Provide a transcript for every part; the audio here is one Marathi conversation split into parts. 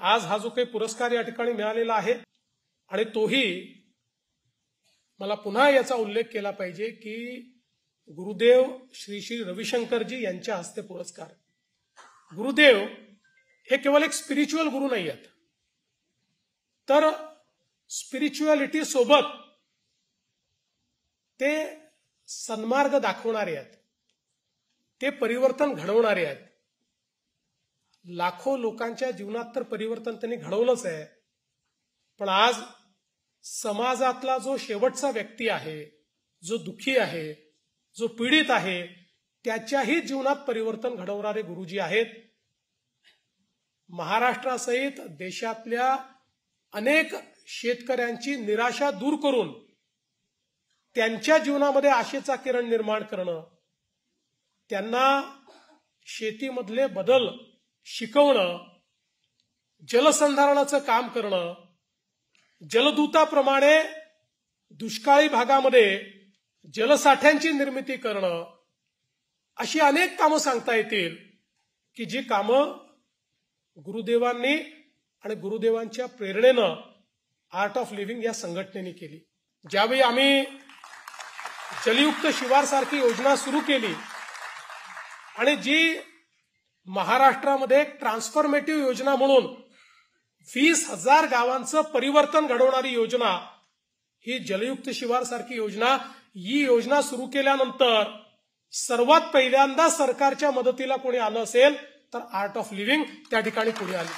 आज हा जो काही पुरस्कार या ठिकाणी मिळालेला आहे आणि तोही मला पुन्हा याचा उल्लेख केला पाहिजे की गुरुदेव श्री श्री रविशंकरजी यांच्या हस्ते पुरस्कार। गुरुदेव हे केवळ एक स्पिरिच्युअल गुरु नाही आहेत, तर स्पिरिच्युअलिटी सोबत ते सन्मार्ग दाखवणारे आहेत, ते परिवर्तन घडवणारे आहेत। लाखो लोकांच्या जीवनात तर परिवर्तन त्यांनी घडवलंच आहे, पण आज समाजातला जो शेवटचा व्यक्ती आहे, जो दुःखी आहे, जो पीडित आहे, त्याच्याही जीवनात परिवर्तन घडवणारे गुरुजी आहेत। महाराष्ट्रासहित देशातल्या अनेक शेतकऱ्यांची निराशा दूर करून त्यांच्या जीवनामध्ये आशेचा किरण निर्माण करणं, त्यांना शेतीमधले बदल शिकवणं, जलसंधारणाचं काम करणं, जलदूताप्रमाणे दुष्काळी भागामध्ये जलसाठ्यांची निर्मिती करणं, अशी अनेक कामं सांगता येतील की जी कामं गुरुदेवांनी आणि गुरुदेवांच्या प्रेरणेनं आर्ट ऑफ लिव्हिंग या संघटनेने केली। ज्यावेळी आम्ही जलयुक्त शिवार सारखी योजना सुरू केली आणि जी महाराष्ट्रामध्ये एक ट्रान्सफॉर्मेटिव्ह योजना म्हणून 20,000 गावांचं परिवर्तन घडवणारी योजना ही जलयुक्त शिवार सारखी योजना, ही योजना सुरू केल्यानंतर सर्वात पहिल्यांदा सरकारच्या मदतीला कोणी आलं असेल तर आर्ट ऑफ लिव्हिंग त्या ठिकाणी पुढे आली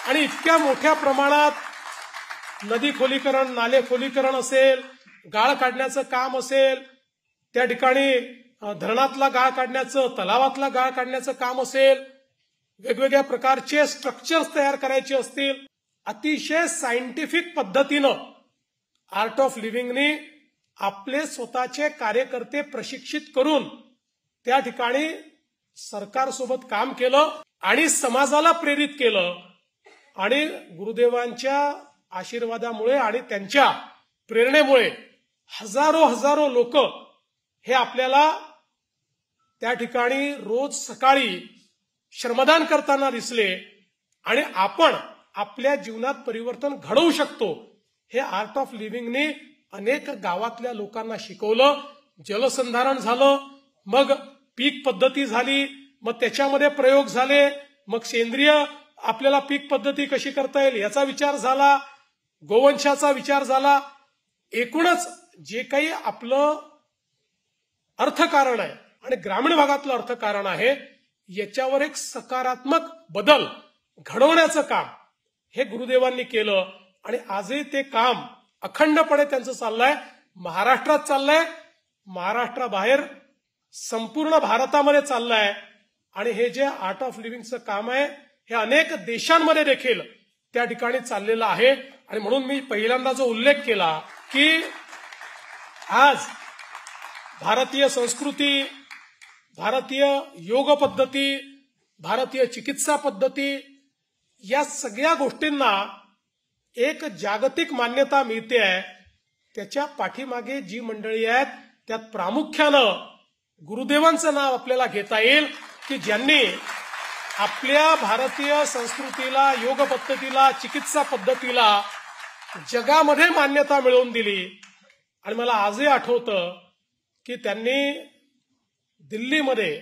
आणि इतक्या मोठ्या प्रमाणात नदी खोलीकरण, नाले खोलीकरण असेल, गाळ काढण्याचं काम असेल, त्या ठिकाणी धरणातला गाळ काढण्याचं, तलावातला गाळ काढण्याचं काम असेल, वेगवेगळ्या प्रकारचे स्ट्रक्चर्स तयार करायचे असतील, अतिशय सायंटिफिक पद्धतीनं आर्ट ऑफ लिव्हिंगने आपले स्वतःचे कार्यकर्ते प्रशिक्षित करून त्या ठिकाणी सरकारसोबत काम केलं आणि समाजाला प्रेरित केलं आणि गुरुदेवांच्या आशीर्वादामुळे आणि त्यांच्या प्रेरणेमुळे हजारो लोक हे आपल्याला त्या ठिकाणी रोज सकाळी श्रमदान करताना दिसले आणि आपण आपल्या जीवनात परिवर्तन घडवू शकतो हे आर्ट ऑफ लिव्हिंगने अनेक गावातल्या लोकांना शिकवलं। जलसंधारण झालं, मग पीक पद्धती झाली, मग त्याच्यामध्ये प्रयोग झाले, मग सेंद्रिय आपल्याला पीक पद्धती कशी करता येईल याचा विचार झाला, गोवंशाचा विचार झाला। एकूणच जे काही आपलं अर्थकारण आहे आणि ग्रामीण भागातलं अर्थकारण आहे याच्यावर एक सकारात्मक बदल घडवण्याचं काम हे गुरुदेवांनी केलं आणि आजही ते काम अखंडपणे त्यांचं चाललंय। महाराष्ट्रात चाललंय, महाराष्ट्राबाहेर संपूर्ण भारतामध्ये चाललंय आणि हे जे आर्ट ऑफ लिव्हिंगचं काम आहे हे अनेक देशांमध्ये देखील त्या ठिकाणी चाललेलं आहे आणि म्हणून मी पहिल्यांदा जो उल्लेख केला की आज भारतीय संस्कृती, भारतीय योग पद्धती, भारतीय चिकित्सा पद्धती या सगळ्या गोष्टींना एक जागतिक मान्यता मिळते आहे, त्याच्या पाठीमागे जी मंडळी आहेत त्यात प्रामुख्यानं गुरुदेवांचं नाव आपल्याला घेता येईल की ज्यांनी आपल्या भारतीय संस्कृतीला, योग पद्धतीला, चिकित्सा पद्धतीला जगामध्ये मान्यता मिळवून दिली। आणि मला आजही आठवतं की त्यांनी दिल्लीमध्ये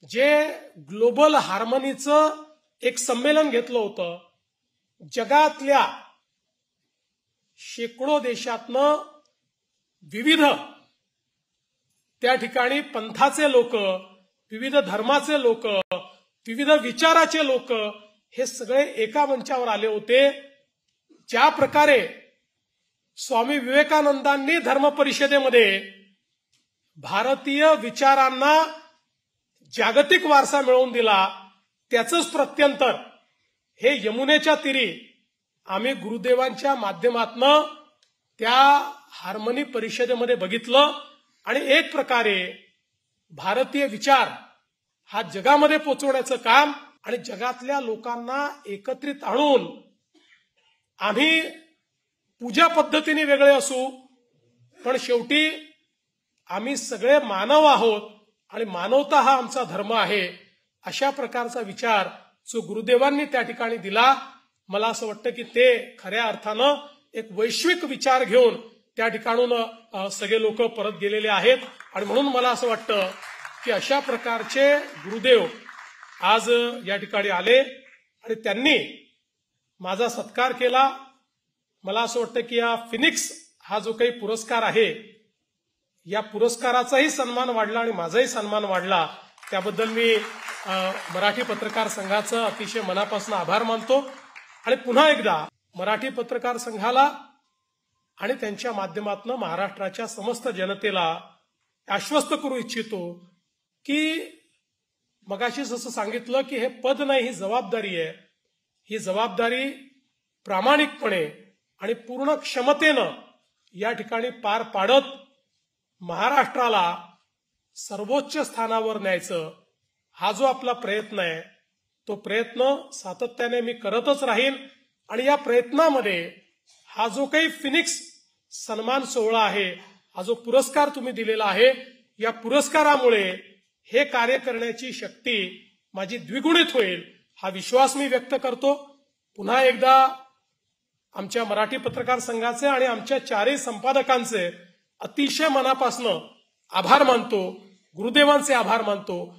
जे ग्लोबल हार्मनीचं एक संमेलन घेतलं होतं, जगातल्या शेकडो देशातनं विविध त्या ठिकाणी पंथाचे लोक, विविध धर्माचे लोक, विविध विचाराचे लोक हे सगळे एका मंचावर आले होते। ज्या प्रकारे स्वामी विवेकानंदांनी धर्म परिषदेमध्ये भारतीय विचारांना जागतिक वारसा मिळवून दिला, त्याचंच प्रत्यंतर हे यमुनेच्या तीरी आम्ही गुरुदेवांच्या माध्यमातनं त्या हार्मनी परिषदेमध्ये बघितलं आणि एक प्रकारे भारतीय विचार हा जगामध्ये पोहोचवण्याचं काम आणि जगातल्या लोकांना एकत्रित आणून आम्ही पूजा पद्धतीने वेगळे असू पण शेवटी आम्ही सगळे मानव आहोत आणि मानवता हा आमचा धर्म आहे, अशा प्रकारचा विचार जो गुरुदेवांनी त्या ठिकाणी दिला, मला असं वाटतं की ते खऱ्या अर्थानं एक वैश्विक विचार घेऊन त्या ठिकाणून सगळे लोक परत गेलेले आहेत. आणि म्हणून मला असं वाटतं की अशा प्रकारचे गुरुदेव आज या ठिकाणी आले आणि त्यांनी माझा सत्कार केला. मला असं वाटतं की या फिनिक्स हा जो काही पुरस्कार आहे, या पुरस्काराचाही सन्मान वाढला आणि माझाही सन्मान वाढला. त्याबद्दल मी मराठी पत्रकार संघाचा अतिशय मनापासून आभार मानतो. आणि पुन्हा एकदा मराठी पत्रकार संघाला आणि त्यांच्या माध्यमातून महाराष्ट्राच्या समस्त जनतेला आश्वस्त करू इच्छितो की मगाशीच असं सांगितलं की हे पद नाही, ही जबाबदारी आहे. ही जबाबदारी प्रामाणिकपणे आणि पूर्ण क्षमतेनं या ठिकाणी पार पाडत महाराष्ट्राला सर्वोच्च स्थानावर न्यायचं, हा जो आपला प्रयत्न आहे, तो प्रयत्न सातत्याने मी करतच राहीन. आणि या प्रयत्नामध्ये हा जो काही फिनिक्स सन्मान सोहळा आहे, हा जो पुरस्कार तुम्ही दिलेला आहे, या पुरस्कारामुळे हे कार्य करण्याची शक्ती माझी द्विगुणित होईल, हा विश्वास मी व्यक्त करतो. पुन्हा एकदा आमच्या मराठी पत्रकार संघाचे आणि आमच्या चारही संपादकांचे अतिशय मनापासून आभार मानतो, गुरुदेवांचे आभार मानतो.